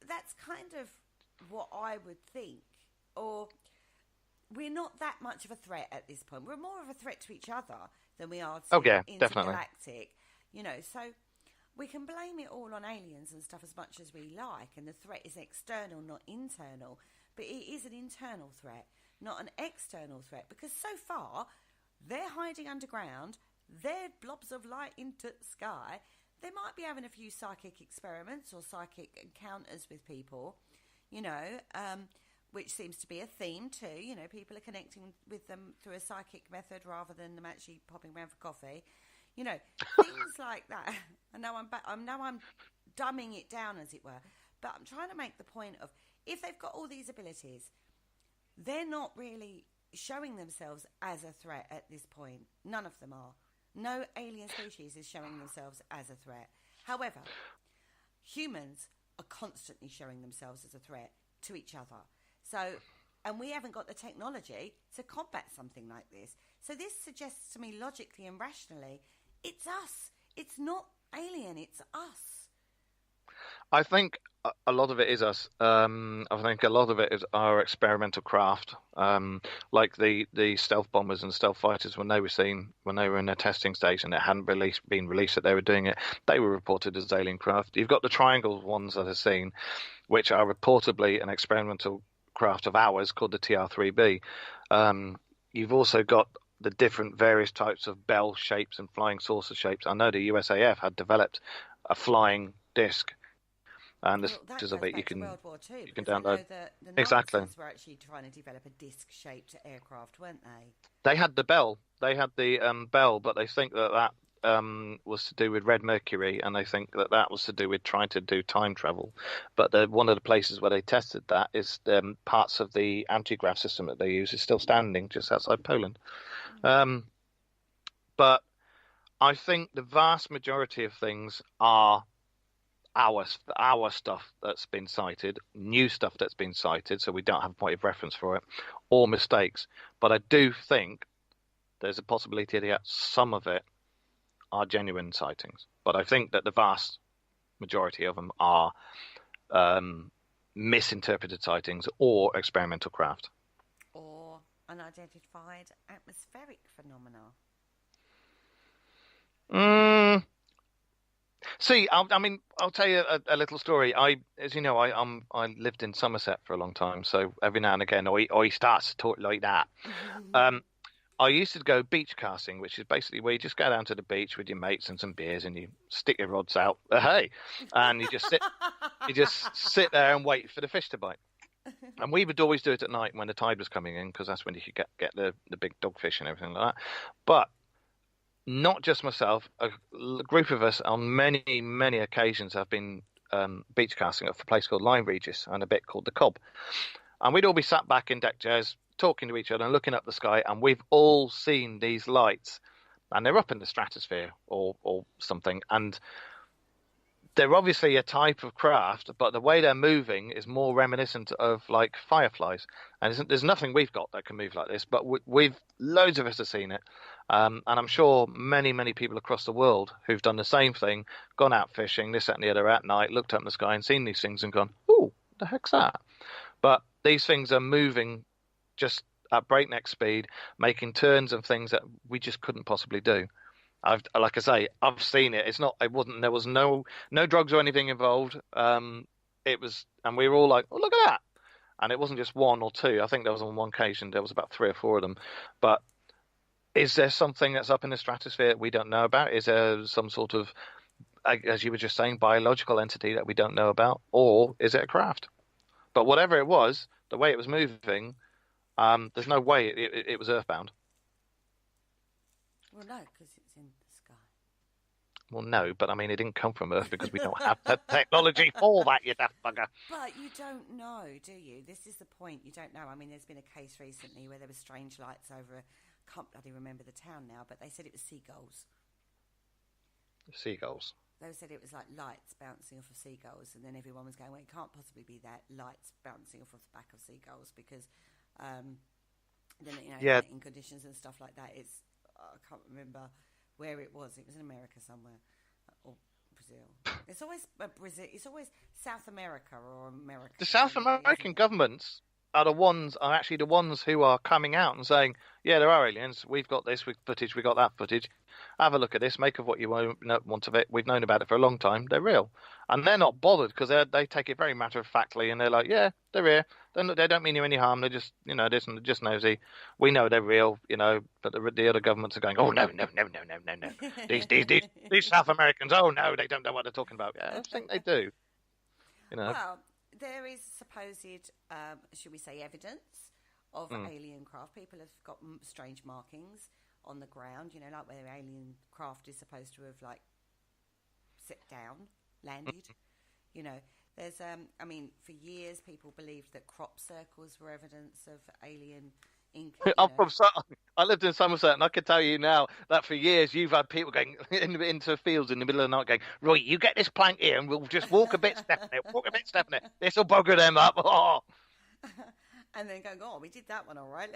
that's kind of what I would think. Or we're not that much of a threat at this point. We're more of a threat to each other than we are to intergalactic. So we can blame it all on aliens and stuff as much as we like, and the threat is external, not internal. But it is an internal threat, not an external threat, because so far they're hiding underground, they're blobs of light into the sky. They might be having a few psychic experiments or psychic encounters with people, which seems to be a theme too. People are connecting with them through a psychic method rather than them actually popping around for coffee. Things like that. I know I'm dumbing it down, as it were, but I'm trying to make the point of, if they've got all these abilities, they're not really showing themselves as a threat at this point. None of them are. No alien species is showing themselves as a threat. However, humans are constantly showing themselves as a threat to each other. So, and we haven't got the technology to combat something like this. So this suggests to me logically and rationally, it's us. It's not alien, it's us. I think a lot of it is us. I think a lot of it is our experimental craft, like the stealth bombers and stealth fighters. When they were in their testing stage and it hadn't been released that they were doing it, they were reported as alien craft. You've got the triangle ones that are seen, which are reportedly an experimental craft of ours called the TR-3B. You've also got the different various types of bell shapes and flying saucer shapes. I know the USAF had developed a flying disc. And the pictures of it you can download. The exactly. Nazis were actually trying to develop a disc-shaped aircraft, weren't they? They had the bell. They had the bell, but they think that was to do with red mercury, and they think that was to do with trying to do time travel. But one of the places where they tested that is parts of the anti-grav system that they use is still standing just outside Poland. But I think the vast majority of things are our stuff that's been cited, new stuff that's been cited, so we don't have a point of reference for it, or mistakes. But I do think there's a possibility that some of it are genuine sightings. But I think that the vast majority of them are misinterpreted sightings or experimental craft. Or unidentified atmospheric phenomena. See, I'll tell you a little story. As you know, I lived in Somerset for a long time, so every now and again I start to talk like that. I used to go beach casting, which is basically where you just go down to the beach with your mates and some beers, and you stick your rods out, and you just sit there and wait for the fish to bite. And we would always do it at night when the tide was coming in, because that's when you could get the big dogfish and everything like that. But not just myself, a group of us on many, many occasions have been beach casting off a place called Lyme Regis and a bit called the Cobb. And we'd all be sat back in deck chairs talking to each other and looking up the sky, and we've all seen these lights, and they're up in the stratosphere or something. And they're obviously a type of craft, but the way they're moving is more reminiscent of like fireflies. And there's nothing we've got that can move like this, but we've loads of us have seen it. And I'm sure many people across the world who've done the same thing, gone out fishing, this, that, and the other at night, looked up in the sky and seen these things and gone, "Ooh, what the heck's that?" But these things are moving just at breakneck speed, making turns and things that we just couldn't possibly do. Like I say, I've seen it. There was no drugs or anything involved. It was, and we were all like, "Oh, look at that!" And it wasn't just one or two. I think there was on one occasion there was about 3 or 4 of them. But is there something that's up in the stratosphere that we don't know about? Is there some sort of, as you were just saying, biological entity that we don't know about, or is it a craft? But whatever it was, the way it was moving, there's no way it was earthbound. Well, no, because it's in the sky. Well, no, but I mean, it didn't come from Earth because we don't have the technology for that, you daft bugger. But you don't know, do you? This is the point. You don't know. I mean, there's been a case recently where there were strange lights over can't bloody remember the town now, but they said it was seagulls. Seagulls. They said it was like lights bouncing off of seagulls, and then everyone was going, well, it can't possibly be that, lights bouncing off of the back of seagulls, because then, in conditions and stuff like that, it's, I can't remember where it was. It was in America somewhere, or Brazil. It's always Brazil. It's always South America or America. The South American governments are actually the ones who are coming out and saying, yeah, there are aliens. We've got this footage. We've got that footage. Have a look at this. Make of what you want of it. We've known about it for a long time. They're real. And they're not bothered because they take it very matter-of-factly, and they're like, yeah, they're here. They don't mean you any harm. They're just, just nosy. We know they're real, but the other governments are going, oh, no. These South Americans, oh, no, they don't know what they're talking about. Yeah, I think they do. Well, there is supposed, should we say, evidence of alien craft. People have got strange markings on the ground, like where the alien craft is supposed to have, like, set down, landed. There's, for years people believed that crop circles were evidence of alien ink. I lived in Somerset, and I can tell you now that for years you've had people going into fields in the middle of the night going, right, you get this plank here and we'll just walk a bit, step in it. This will bugger them up. Oh. And then going, we did that one all right.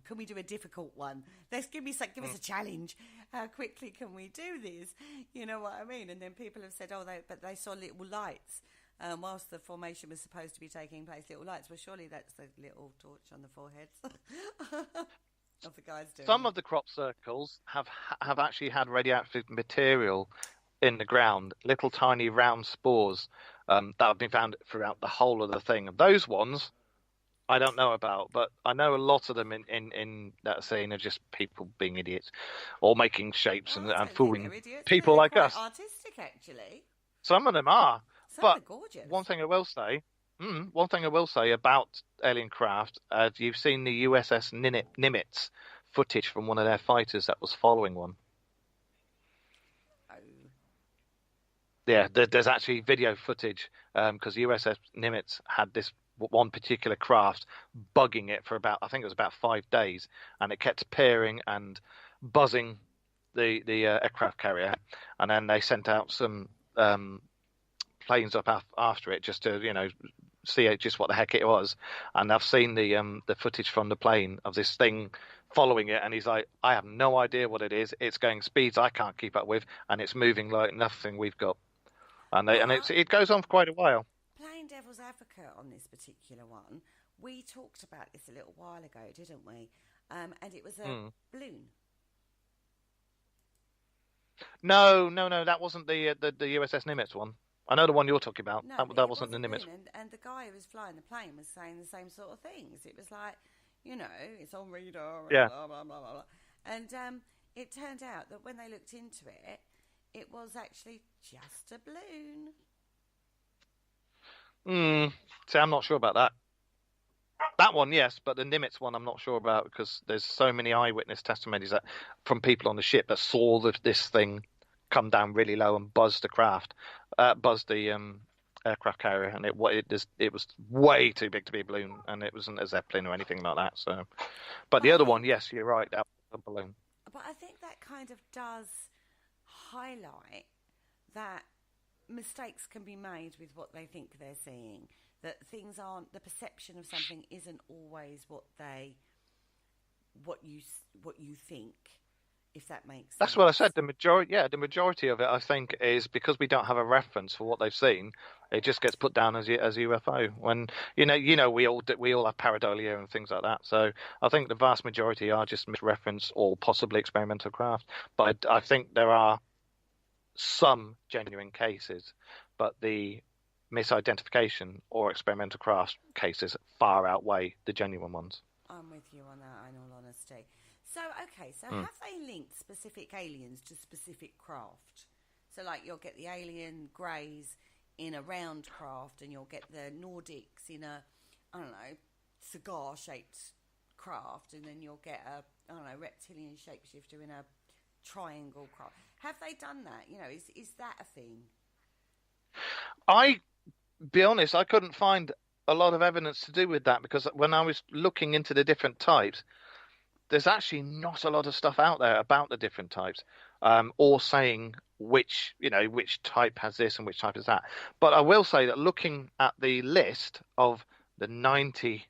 Can we do a difficult one? Give us a challenge. How quickly can we do this? You know what I mean? And then people have said, but they saw little lights. Whilst the formation was supposed to be taking place, little lights. Well, surely that's the little torch on the foreheads of the guys doing. Some of the crop circles have actually had radioactive material in the ground, little tiny round spores that have been found throughout the whole of the thing. Those ones I don't know about, but I know a lot of them in that scene are just people being idiots or making shapes and fooling people like us. Artistic, actually. Some of them are. But gorgeous. One thing I will say about alien craft, you've seen the USS Nimitz footage from one of their fighters that was following one. Oh. Yeah, there's actually video footage because USS Nimitz had this one particular craft bugging it for about 5 days, and it kept appearing and buzzing the aircraft carrier, and then they sent out some planes up after it just to see just what the heck it was. And I've seen the footage from the plane of this thing following it, and he's like, I have no idea what it is. It's going speeds I can't keep up with, and it's moving like nothing we've got. And it goes on for quite a while. Playing devil's advocate on this particular one, we talked about this a little while ago, didn't we? And it was a balloon. No, that wasn't the USS Nimitz one. I know the one you're talking about. No, that wasn't the Nimitz. And the guy who was flying the plane was saying the same sort of things. It was like, it's on radar, and blah, blah, blah, blah, blah. And it turned out that when they looked into it, it was actually just a balloon. See, I'm not sure about that. That one, yes, but the Nimitz one I'm not sure about because there's so many eyewitness testimonies from people on the ship that saw this thing come down really low and buzz the aircraft carrier, and it was way too big to be a balloon, and it wasn't a Zeppelin or anything like that. So, but the other one, yes, you're right, that was a balloon. But I think that kind of does highlight that mistakes can be made with what they think they're seeing. That things aren't, the perception of something isn't always what you think. If that makes sense. That's what I said. The majority of it, I think, is because we don't have a reference for what they've seen. It just gets put down as UFO. When we all have pareidolia and things like that. So I think the vast majority are just misreference or possibly experimental craft. But I think there are some genuine cases, but the misidentification or experimental craft cases far outweigh the genuine ones. I'm with you on that, in all honesty. So, have they linked specific aliens to specific craft? So, like, you'll get the alien greys in a round craft, and you'll get the Nordics in a, cigar-shaped craft, and then you'll get a, reptilian shapeshifter in a triangle craft. Have they done that? Is that a thing? Be honest, I couldn't find a lot of evidence to do with that, because when I was looking into the different types, there's actually not a lot of stuff out there about the different types, or saying which type has this and which type is that. But I will say that looking at the list of the 90,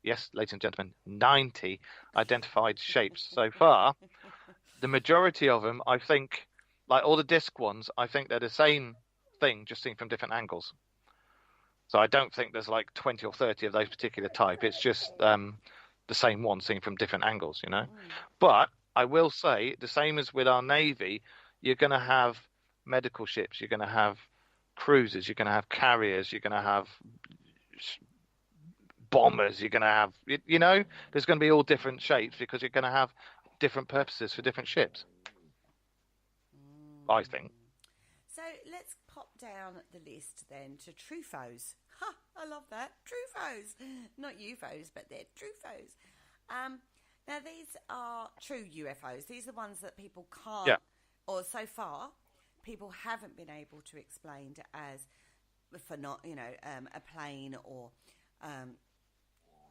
yes, ladies and gentlemen, 90 identified shapes so far, the majority of them, I think, like all the disc ones, I think they're the same thing, just seen from different angles. So I don't think there's like 20 or 30 of those particular type. It's just the same one seen from different angles, But I will say, the same as with our Navy, you're going to have medical ships, you're going to have cruisers, you're going to have carriers, you're going to have bombers, you're going to have, there's going to be all different shapes because you're going to have different purposes for different ships, I think. So let's pop down the list then to TRUFOs. Ha! I love that. TRUFOs. Not UFOs, but they're TRUFOs. Now, these are true UFOs. These are ones that people can't, or so far, people haven't been able to explain as, a plane or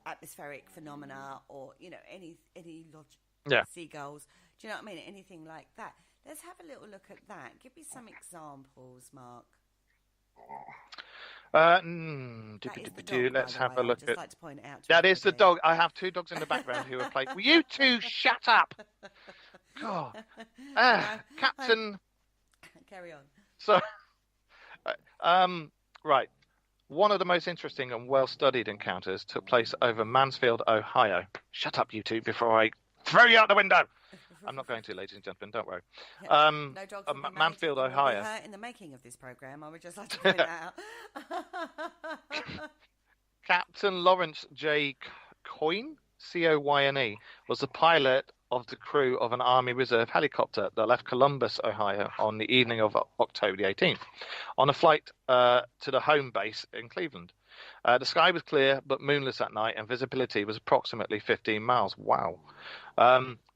atmospheric phenomena or, any seagulls. Do you know what I mean? Anything like that. Let's have a little look at that. Give me some examples, Mark. Let's have a look at. Like to point out that is the dog. I have two dogs in the background who are playing. Will you two shut up? God, Captain. Carry on. So, right. One of the most interesting and well-studied encounters took place over Mansfield, Ohio. Shut up, you two, before I throw you out the window. I'm not going to, ladies and gentlemen, don't worry. No dogs will be Mansfield, Ohio. In the making of this programme, I would just like to point that out. Captain Lawrence J. Coyne, C-O-Y-N-E, was the pilot of the crew of an Army Reserve helicopter that left Columbus, Ohio, on the evening of October the 18th, on a flight to the home base in Cleveland. The sky was clear but moonless at night, and visibility was approximately 15 miles. Wow.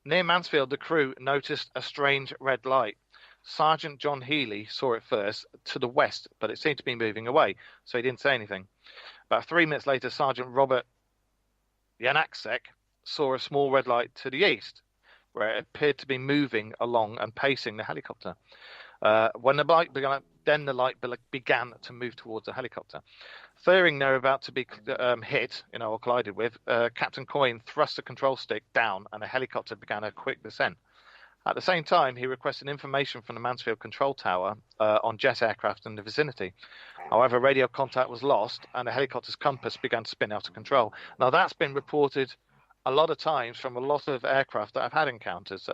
Near Mansfield, the crew noticed a strange red light. Sergeant John Healy saw it first to the west, but it seemed to be moving away, so he didn't say anything. About 3 minutes later, Sergeant Robert Yanaksek saw a small red light to the east, where it appeared to be moving along and pacing the helicopter. When the light began to move towards the helicopter. Fearing they were about to be hit, or collided with, Captain Coyne thrust the control stick down and the helicopter began a quick descent. At the same time, he requested information from the Mansfield control tower on jet aircraft in the vicinity. However, radio contact was lost and the helicopter's compass began to spin out of control. Now, that's been reported a lot of times from a lot of aircraft that have had encounters,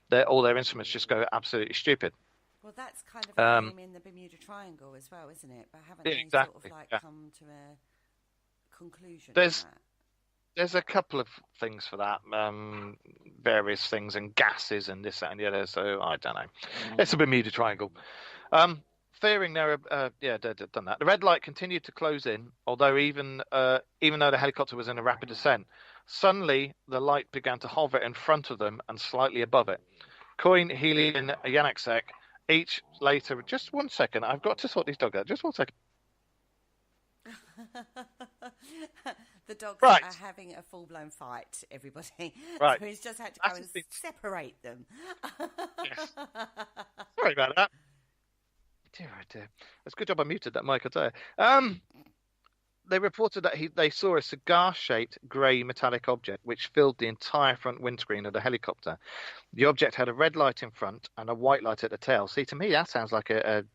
that all their instruments just go absolutely stupid. Well, that's kind of a theme in the Bermuda Triangle as well, isn't it? But haven't they sort of come to a conclusion? There's a couple of things for that, various things and gases and this, that, and the other. So I don't know. It's a Bermuda Triangle. Fearing they'd done that. The red light continued to close in, although even though the helicopter was in a rapid descent, suddenly the light began to hover in front of them and slightly above it. Coyne, Healy, and Yanaksek each later. Just 1 second. I've got to sort these dogs out. Just 1 second. The dogs are having a full-blown fight, everybody. Right. So he's just had to go and separate them. Yes. Sorry about that. dear, oh dear. It's a good job I muted that mic, I tell you. They reported that they saw a cigar-shaped grey metallic object which filled the entire front windscreen of the helicopter. The object had a red light in front and a white light at the tail. See, to me, that sounds like a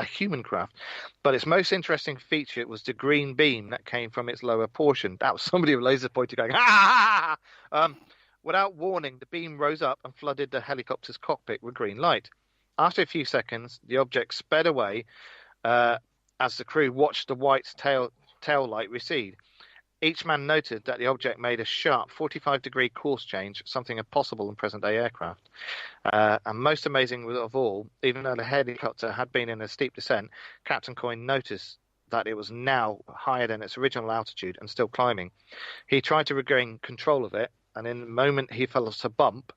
human craft. But its most interesting feature was the green beam that came from its lower portion. That was somebody with laser pointer going, ha! Without warning, the beam rose up and flooded the helicopter's cockpit with green light. After a few seconds, the object sped away as the crew watched the white tail light recede. Each man noted that the object made a sharp 45-degree course change, something impossible in present-day aircraft. And most amazing of all, even though the helicopter had been in a steep descent, Captain Coyne noticed that it was now higher than its original altitude and still climbing. He tried to regain control of it, and in a moment he fell off a bump,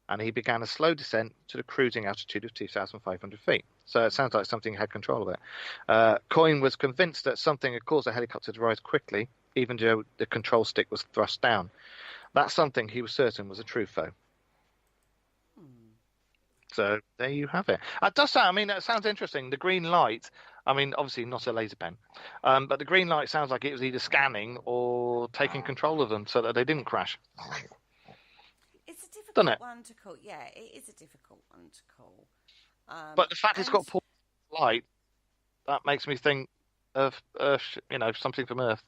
and he began a slow descent to the cruising altitude of 2,500 feet. So it sounds like something had control of it. Coyne was convinced that something had caused the helicopter to rise quickly, even though the control stick was thrust down. That something, he was certain, was a true foe. So there you have it. It does sound, I mean, that sounds interesting. The green light, I mean, obviously not a laser pen, but the green light sounds like it was either scanning or taking control of them so that they didn't crash. It's a difficult one to call. Yeah, it is a difficult one to call. But the fact it's got poor light, that makes me think of Earth, something from Earth.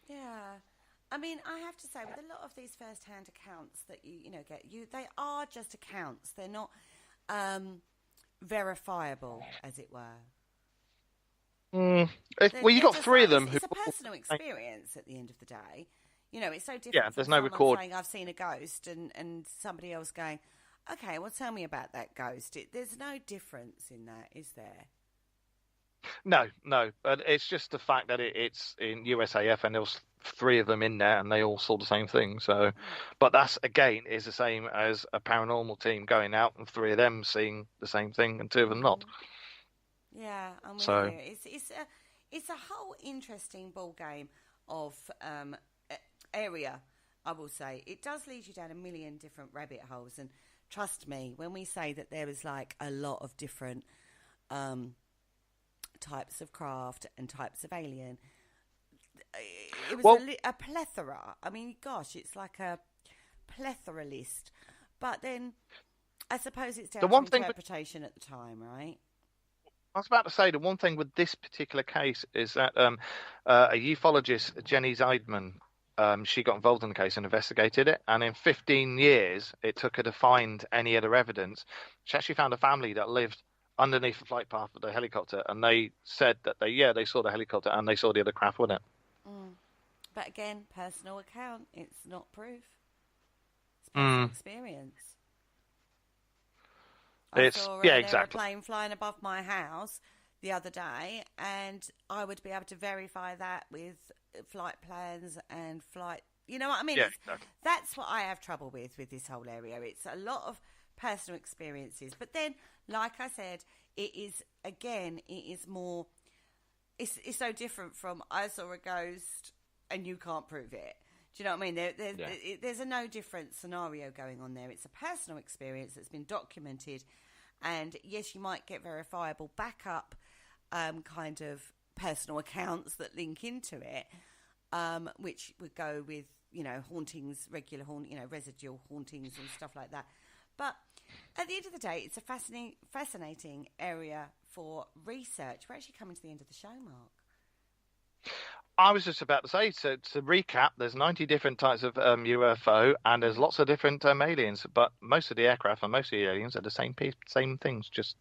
Yeah. I mean, I have to say, with a lot of these first-hand accounts that you get, they are just accounts. They're not verifiable, as it were. Well, you got three of them. It's a personal experience at the end of the day. It's so different. Yeah, there's no record. Saying I've seen a ghost and somebody else going, okay, well, tell me about that ghost. There's no difference in that, is there? No, but it's just the fact that it's in USAF and there was three of them in there and they all saw the same thing. So, but that's again is the same as a paranormal team going out and three of them seeing the same thing and two of them not. Yeah, I'm with you. It's a whole interesting ball game of area. I will say it does lead you down a million different rabbit holes, and trust me when we say that there is like a lot of different types of craft and types of alien. It was a plethora. I mean, gosh, it's like a plethora list. But then I suppose it's down to interpretation at the time, right? I was about to say the one thing with this particular case is that a ufologist, Jenny Zeidman, she got involved in the case and investigated it. And in 15 years, it took her to find any other evidence. She actually found a family that lived underneath the flight path of the helicopter, and they said that they saw the helicopter and they saw the other craft with it. But again, personal account, it's not proof. It's personal experience. I saw an aeroplane flying above my house the other day, and I would be able to verify that with flight plans and flight. You know what I mean? Yeah, exactly. That's what I have trouble with this whole area. It's a lot of personal experiences, but then, like I said, it is more. It's so different from I saw a ghost and you can't prove it. Do you know what I mean? There's a no different scenario going on there. It's a personal experience that's been documented, and yes, you might get verifiable backup kind of personal accounts that link into it, which would go with hauntings, residual hauntings and stuff like that. But at the end of the day, it's a fascinating area for research. We're actually coming to the end of the show, Mark. I was just about to say, so to recap, there's 90 different types of UFO, and there's lots of different aliens, but most of the aircraft and most of the aliens are the same things, just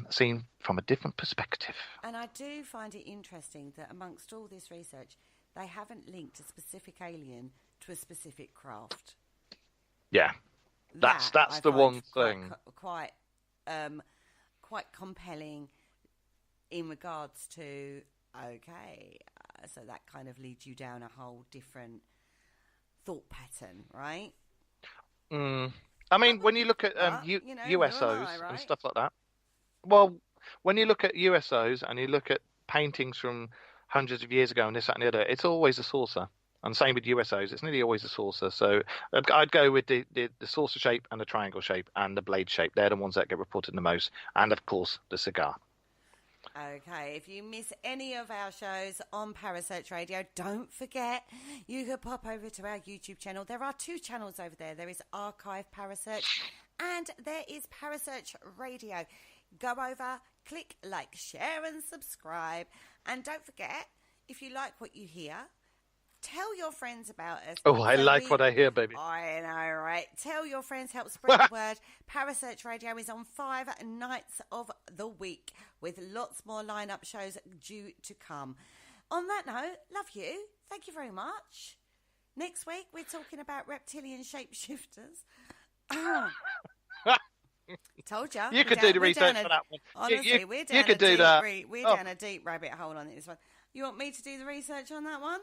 seen from a different perspective. And I do find it interesting that amongst all this research, they haven't linked a specific alien to a specific craft. Yeah, that's the one thing. Quite compelling in regards to, okay, so that kind of leads you down a whole different thought pattern, right? I mean, when you look at USOs and stuff like that, well, when you look at USOs and you look at paintings from hundreds of years ago and this, that and the other, it's always a saucer. And same with USOs. It's nearly always a saucer. So I'd go with the saucer shape and the triangle shape and the blade shape. They're the ones that get reported the most. And, of course, the cigar. Okay, if you miss any of our shows on Parasearch Radio, don't forget you can pop over to our YouTube channel. There are 2 channels over there. There is Archive Parasearch and there is Parasearch Radio. Go over, click like, share and subscribe. And don't forget, if you like what you hear, tell your friends about us. Oh, I like what I hear, baby. I know, right? Tell your friends, help spread the word. Parasearch Radio is on 5 nights of the week with lots more lineup shows due to come. On that note, love you. Thank you very much. Next week, we're talking about reptilian shapeshifters. Told you. You could do the research for that one. Honestly, we're down a deep rabbit hole on this one. You want me to do the research on that one?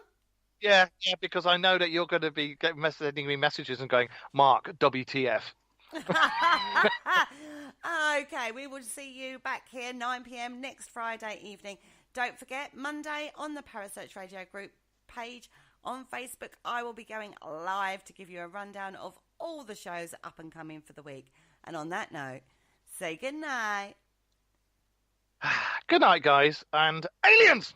Yeah, because I know that you're going to be sending me messages and going, Mark, WTF. Okay, we will see you back here 9 p.m. next Friday evening. Don't forget, Monday on the Parasearch Radio group page on Facebook, I will be going live to give you a rundown of all the shows up and coming for the week. And on that note, say good night. Good night, guys, and aliens!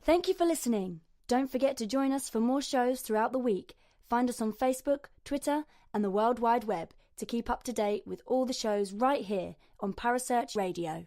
Thank you for listening. Don't forget to join us for more shows throughout the week. Find us on Facebook, Twitter, and the World Wide Web to keep up to date with all the shows right here on Parasearch Radio.